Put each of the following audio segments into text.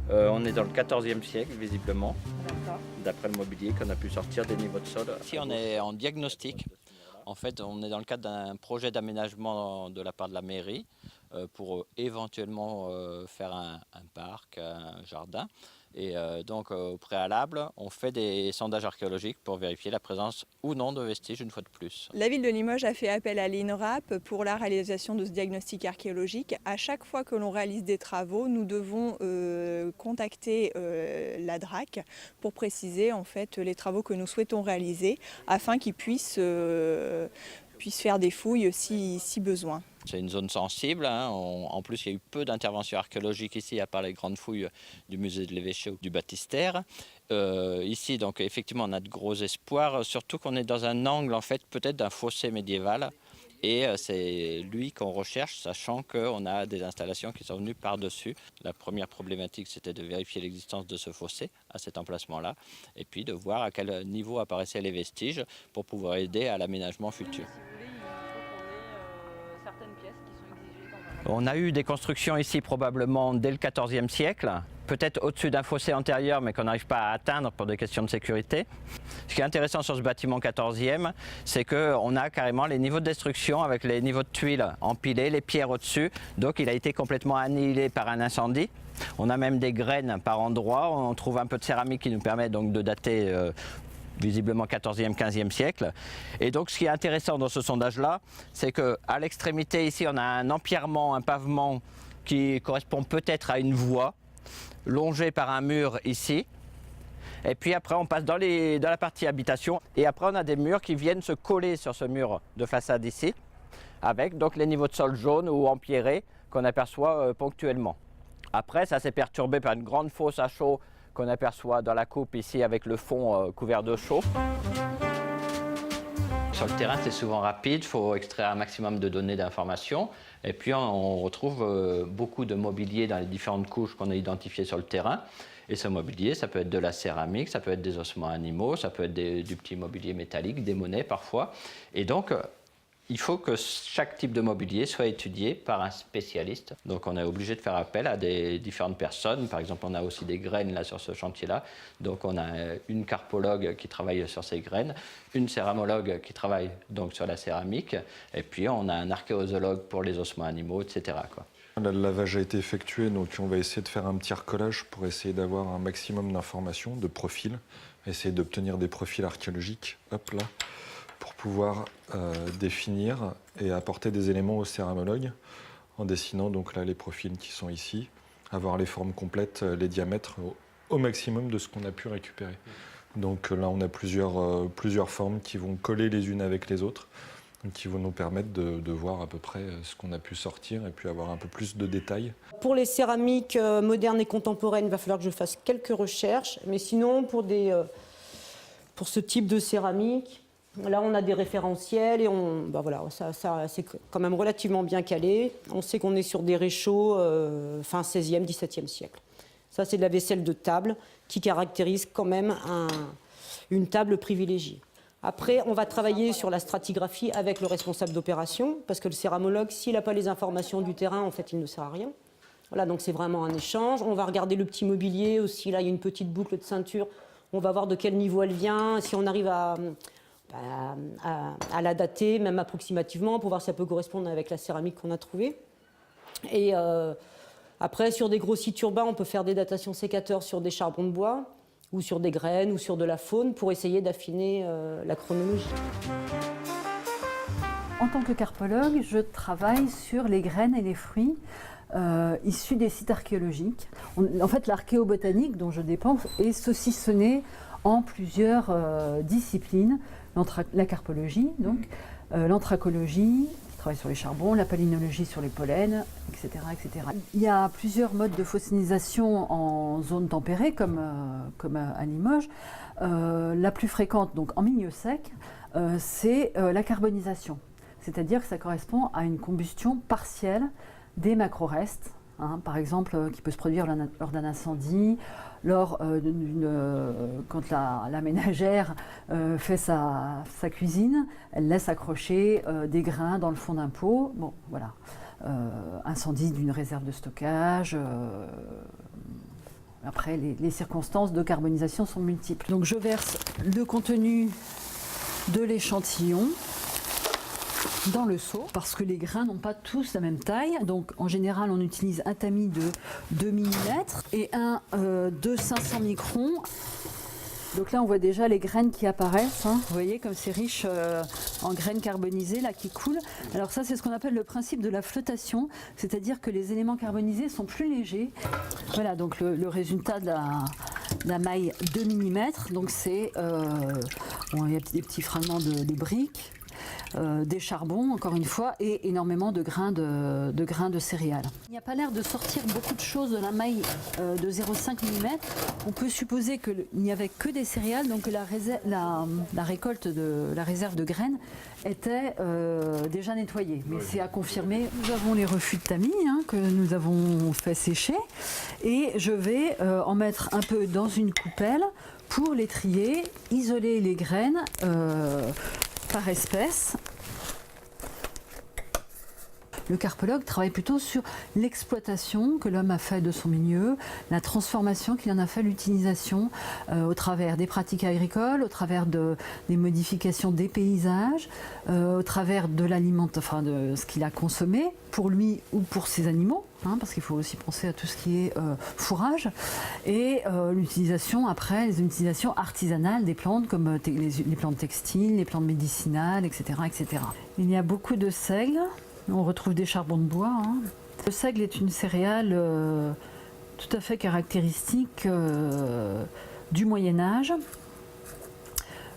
On est dans le 14e siècle, visiblement, d'après le mobilier qu'on a pu sortir des niveaux de sol. Ici, on est en diagnostic. En fait, on est dans le cadre d'un projet d'aménagement de la part de la mairie pour éventuellement faire un parc, un jardin. Et donc, au préalable, on fait des sondages archéologiques pour vérifier la présence ou non de vestiges une fois de plus. La ville de Limoges a fait appel à l'INRAP pour la réalisation de ce diagnostic archéologique. À chaque fois que l'on réalise des travaux, nous devons contacter la DRAC pour préciser en fait les travaux que nous souhaitons réaliser afin qu'ils puissent faire des fouilles si besoin. C'est une zone sensible, hein. En plus il y a eu peu d'interventions archéologiques ici, à part les grandes fouilles du musée de l'évêché ou du baptistère. Ici, donc effectivement, on a de gros espoirs, surtout qu'on est dans un angle en fait peut-être d'un fossé médiéval. Et c'est lui qu'on recherche, sachant qu'on a des installations qui sont venues par-dessus. La première problématique, c'était de vérifier l'existence de ce fossé à cet emplacement-là, et puis de voir à quel niveau apparaissaient les vestiges pour pouvoir aider à l'aménagement futur. On a eu des constructions ici probablement dès le XIVe siècle, peut-être au-dessus d'un fossé antérieur mais qu'on n'arrive pas à atteindre pour des questions de sécurité. Ce qui est intéressant sur ce bâtiment 14e, c'est qu'on a carrément les niveaux de destruction avec les niveaux de tuiles empilés, les pierres au-dessus, donc il a été complètement annihilé par un incendie. On a même des graines par endroits, on trouve un peu de céramique qui nous permet donc de dater visiblement 14e, 15e siècle. Et donc ce qui est intéressant dans ce sondage-là, c'est qu'à l'extrémité ici, on a un empierrement, un pavement qui correspond peut-être à une voie, longée par un mur ici. Et puis après, on passe dans la partie habitation. Et après, on a des murs qui viennent se coller sur ce mur de façade ici, avec donc les niveaux de sol jaunes ou empierrés qu'on aperçoit ponctuellement. Après, ça s'est perturbé par une grande fosse à chaux qu'on aperçoit dans la coupe ici avec le fond couvert de chaux. Sur le terrain, c'est souvent rapide, il faut extraire un maximum de données d'informations. Et puis, on retrouve beaucoup de mobilier dans les différentes couches qu'on a identifiées sur le terrain. Et ce mobilier, ça peut être de la céramique, ça peut être des ossements animaux, ça peut être du petit mobilier métallique, des monnaies parfois. Et donc, il faut que chaque type de mobilier soit étudié par un spécialiste. Donc on est obligé de faire appel à des différentes personnes. Par exemple, on a aussi des graines là sur ce chantier-là. Donc on a une carpologue qui travaille sur ces graines, une céramologue qui travaille donc sur la céramique, et puis on a un archéozoologue pour les ossements animaux, etc., quoi. Le lavage a été effectué, donc on va essayer de faire un petit recollage pour essayer d'avoir un maximum d'informations, de profils, essayer d'obtenir des profils archéologiques. Hop là. Pour pouvoir définir et apporter des éléments au céramologue en dessinant donc là les profils qui sont ici, avoir les formes complètes, les diamètres au maximum de ce qu'on a pu récupérer. Donc là on a plusieurs formes qui vont coller les unes avec les autres, qui vont nous permettre de voir à peu près ce qu'on a pu sortir et puis avoir un peu plus de détails. Pour les céramiques modernes et contemporaines, il va falloir que je fasse quelques recherches, mais sinon pour ce type de céramique, là, on a des référentiels et voilà, ça c'est quand même relativement bien calé. On sait qu'on est sur des réchauds fin 16e, 17e siècle. Ça, c'est de la vaisselle de table qui caractérise quand même une table privilégiée. Après, on va travailler sur la stratigraphie avec le responsable d'opération, parce que le céramologue, s'il n'a pas les informations du terrain, en fait, il ne sert à rien. Voilà, donc c'est vraiment un échange. On va regarder le petit mobilier aussi. Là, il y a une petite boucle de ceinture. On va voir de quel niveau elle vient, si on arrive à la dater, même approximativement, pour voir si ça peut correspondre avec la céramique qu'on a trouvée. Et après, sur des gros sites urbains, on peut faire des datations sécateurs sur des charbons de bois, ou sur des graines, ou sur de la faune, pour essayer d'affiner la chronologie. En tant que carpologue, je travaille sur les graines et les fruits issus des sites archéologiques. En fait, l'archéobotanique dont je dépends est saucissonnée en plusieurs disciplines. La carpologie, donc, l'anthracologie, qui travaille sur les charbons, la palynologie sur les pollens, etc., etc. Il y a plusieurs modes de fossilisation en zone tempérée, comme à Limoges. La plus fréquente, donc en milieu sec, c'est la carbonisation. C'est-à-dire que ça correspond à une combustion partielle des macrorestes, hein, par exemple, qui peut se produire lors d'un incendie, quand la ménagère fait sa cuisine, elle laisse accrocher des grains dans le fond d'un pot. Bon, voilà. Incendie d'une réserve de stockage, Après, les circonstances de carbonisation sont multiples. Donc je verse le contenu de l'échantillon dans le seau, parce que les grains n'ont pas tous la même taille. Donc en général, on utilise un tamis de 2 mm et un de 500 microns. Donc là, on voit déjà les graines qui apparaissent. Hein. Vous voyez comme c'est riche en graines carbonisées là, qui coulent. Alors ça, c'est ce qu'on appelle le principe de la flottation, c'est-à-dire que les éléments carbonisés sont plus légers. Voilà, donc le résultat de la maille 2 mm. Donc c'est, il y a des petits fragments de briques. Des charbons, encore une fois, et énormément de grains de céréales. Il n'y a pas l'air de sortir beaucoup de choses de la maille de 0,5 mm. On peut supposer qu'il n'y avait que des céréales, donc la récolte de la réserve de graines était déjà nettoyée. Mais c'est à confirmer. Nous avons les refus de tamis que nous avons fait sécher, et je vais en mettre un peu dans une coupelle pour les trier, isoler les graines par espèce. Le carpologue travaille plutôt sur l'exploitation que l'homme a fait de son milieu, la transformation qu'il en a fait, l'utilisation au travers des pratiques agricoles, au travers des modifications des paysages, au travers de l'alimentation, de ce qu'il a consommé pour lui ou pour ses animaux, parce qu'il faut aussi penser à tout ce qui est fourrage, et l'utilisation après, les utilisations artisanales des plantes comme les plantes textiles, les plantes médicinales, etc., etc. Il y a beaucoup de seigle. On retrouve des charbons de bois. Le seigle est une céréale tout à fait caractéristique du Moyen-Âge,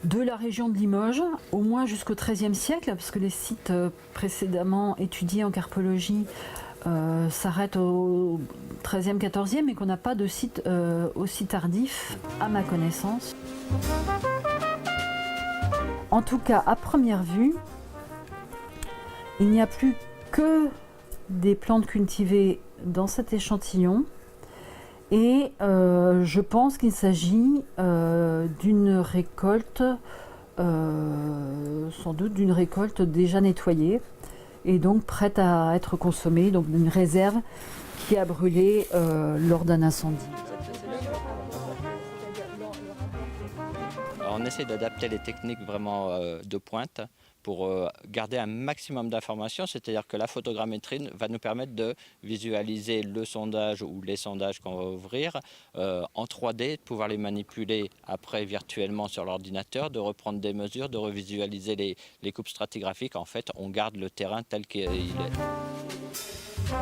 de la région de Limoges, au moins jusqu'au XIIIe siècle, parce que les sites précédemment étudiés en carpologie s'arrêtent au XIIIe, XIVe, et qu'on n'a pas de site aussi tardif, à ma connaissance. En tout cas, à première vue, il n'y a plus que des plantes cultivées dans cet échantillon, et je pense qu'il s'agit d'une récolte, sans doute d'une récolte déjà nettoyée et donc prête à être consommée, donc d'une réserve qui a brûlé lors d'un incendie. Alors, on essaie d'adapter les techniques vraiment de pointe pour garder un maximum d'informations, c'est-à-dire que la photogrammétrie va nous permettre de visualiser le sondage ou les sondages qu'on va ouvrir en 3D, de pouvoir les manipuler après virtuellement sur l'ordinateur, de reprendre des mesures, de revisualiser les coupes stratigraphiques. En fait, on garde le terrain tel qu'il est.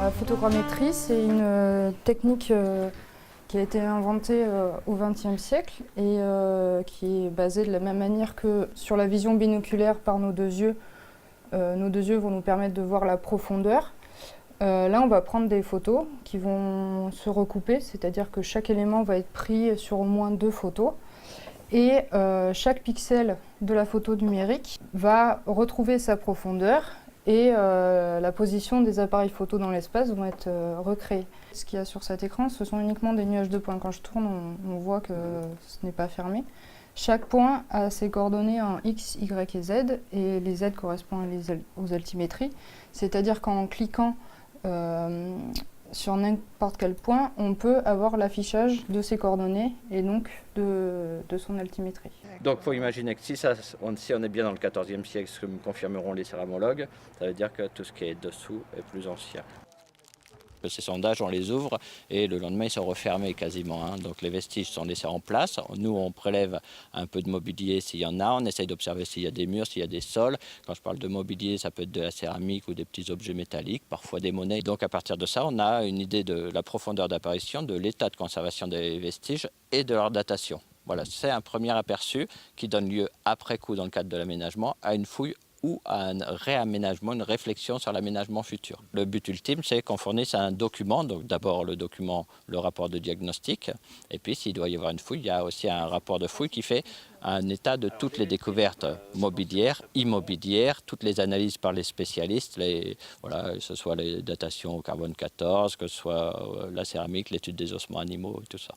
La photogrammétrie, c'est une technique qui a été inventée au XXe siècle et qui est basée de la même manière que sur la vision binoculaire par nos deux yeux. Nos deux yeux vont nous permettre de voir la profondeur. Là, on va prendre des photos qui vont se recouper, c'est-à-dire que chaque élément va être pris sur au moins 2 photos. Et chaque pixel de la photo numérique va retrouver sa profondeur et la position des appareils photo dans l'espace vont être recréés. Ce qu'il y a sur cet écran, ce sont uniquement des nuages de points. Quand je tourne, on voit que ce n'est pas fermé. Chaque point a ses coordonnées en X, Y et Z, et les Z correspondent aux altimétries. C'est-à-dire qu'en cliquant sur n'importe quel point, on peut avoir l'affichage de ses coordonnées et donc de son altimétrie. Donc il faut imaginer que si on est bien dans le XIVe siècle, ce que me confirmeront les céramologues, ça veut dire que tout ce qui est dessous est plus ancien. Ces sondages, on les ouvre et le lendemain, ils sont refermés quasiment. Donc les vestiges sont laissés en place. Nous, on prélève un peu de mobilier s'il y en a. On essaye d'observer s'il y a des murs, s'il y a des sols. Quand je parle de mobilier, ça peut être de la céramique ou des petits objets métalliques, parfois des monnaies. Donc à partir de ça, on a une idée de la profondeur d'apparition, de l'état de conservation des vestiges et de leur datation. Voilà, c'est un premier aperçu qui donne lieu après coup, dans le cadre de l'aménagement, à une fouille ou à un réaménagement, une réflexion sur l'aménagement futur. Le but ultime, c'est qu'on fournisse un document, donc d'abord le document, le rapport de diagnostic, et puis s'il doit y avoir une fouille, il y a aussi un rapport de fouille qui fait un état de toutes les découvertes mobilières, immobilières, toutes les analyses par les spécialistes, voilà, que ce soit les datations au carbone 14, que ce soit la céramique, l'étude des ossements animaux, tout ça.